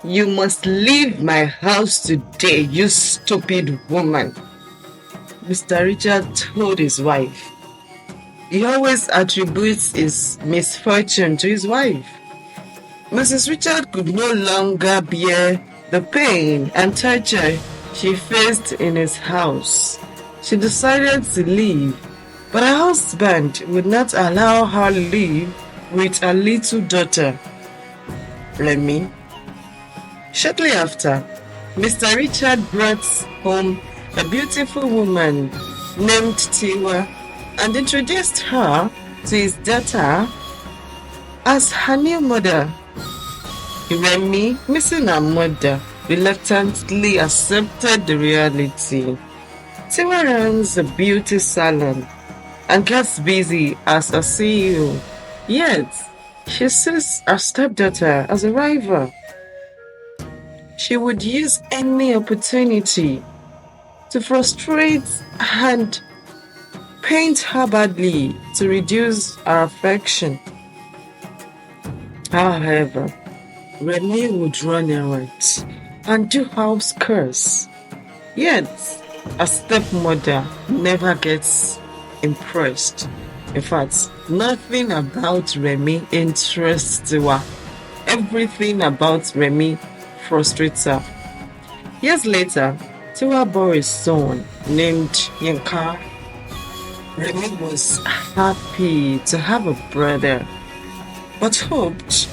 You must leave my house today, you stupid woman, Mr. Richard told his wife. He always attributes his misfortune to his wife. Mrs. Richard could no longer bear the pain and torture she faced in his house. She decided to leave, but her husband would not allow her to live with her little daughter, Remy. Shortly after, Mr. Richard brought home a beautiful woman named Tiwa and introduced her to his daughter as her new mother. Remy, missing her mother, reluctantly accepted the reality. Tiwa runs a beauty salon and gets busy as a CEO. Yet, she sees her stepdaughter as a rival. She would use any opportunity to frustrate and paint her badly to reduce her affection. However, Remy would run errands and do house chores. Yet, a stepmother never gets impressed. In fact, nothing about Remy interests her. Everything about Remy frustrates her. Years later, Tiwa bore a son named Yinka. Remy was happy to have a brother, but hoped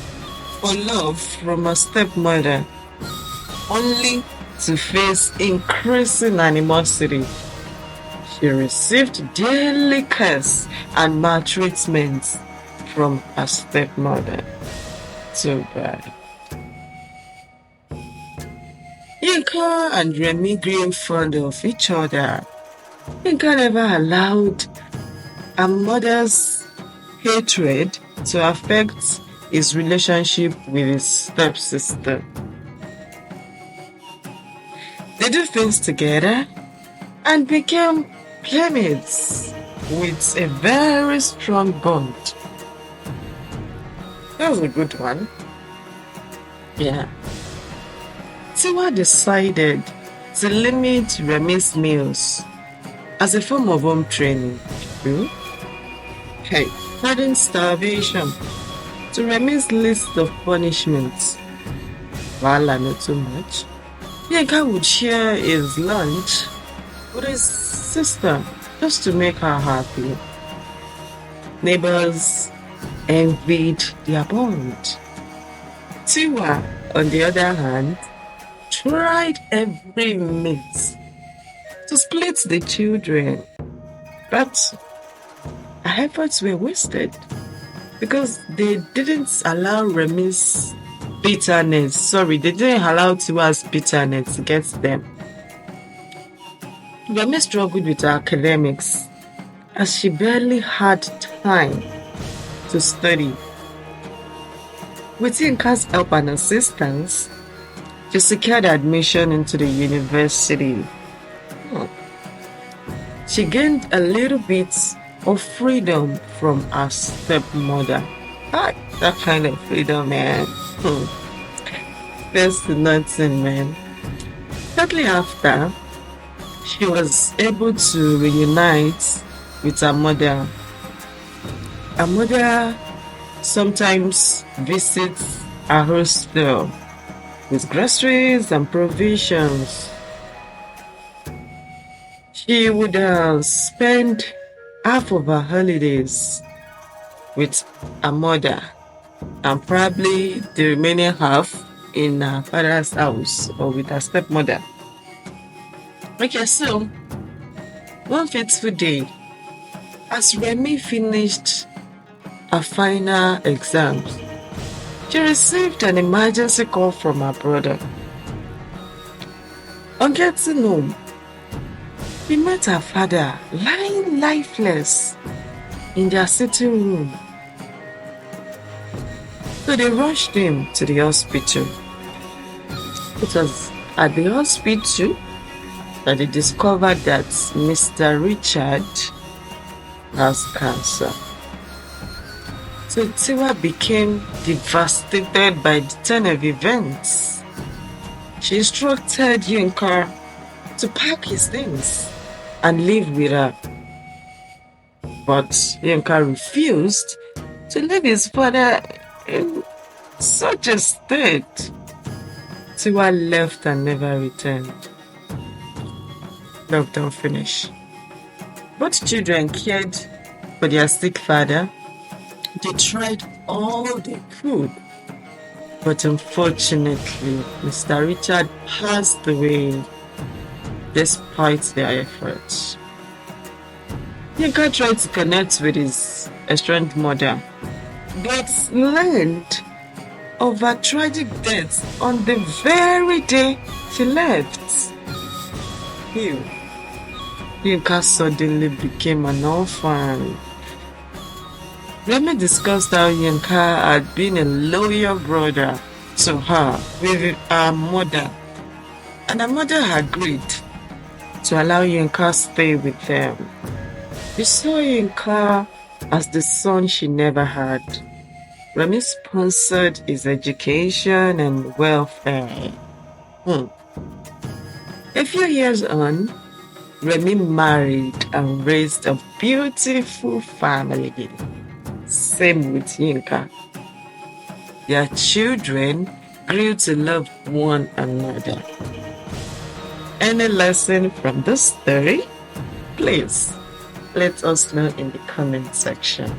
for love from her stepmother, only to face increasing animosity. She received daily curse and maltreatment from her stepmother. Too bad. Yinka and Remy grew fond of each other. Yinka never allowed her mother's hatred to affect his relationship with his stepsister. They did things together and became playmates with a very strong bond. That was a good one. Yeah. Tiwa decided to limit Remy's meals as a form of home training. Hey, adding starvation to Remy's list of punishments. While not too much, Yinka would share his lunch with his sister just to make her happy. Neighbors envied their bond. Tiwa, on the other hand, tried every means to split the children, but her efforts were wasted because they didn't allow Remy's bitterness. They didn't allow Tiwa's bitterness to get them. Remy struggled with her academics as she barely had time to study. With Yinka's help and assistance, she secured admission into the university. She gained a little bit of freedom from her stepmother. That kind of freedom, man. There's nothing, man. Shortly after, she was able to reunite with her mother. Her mother sometimes visits her hostel with groceries and provisions. She would spend half of her holidays with her mother and probably the remaining half in her father's house or with her stepmother. Okay, so one fateful day, as Remy finished her final exams, she received an emergency call from her brother. On getting home, she met her father lying lifeless in their sitting room. So they rushed him to the hospital. It was at the hospital that they discovered that Mr. Richard has cancer. So Tiwa became devastated by the turn of events. She instructed Yinka to pack his things and live with her. But Yinka refused to leave his father in such a state. Tiwa left and never returned. Lockdown finished. Both children cared for their sick father. They tried all they could. But unfortunately, Mr. Richard passed away despite their efforts. Yinka tried to connect with his estranged mother, but learned of her tragic death on the very day she left. Yinka suddenly became an orphan. Remy discussed how Yinka had been a loyal brother to her with her mother, and her mother agreed to allow Yinka stay with them. She saw Yinka as the son she never had. Remy sponsored his education and welfare. A few years on, Remy married and raised a beautiful family. Same with Yinka. Their children grew to love one another. Any lesson from this story? Please let us know in the comment section.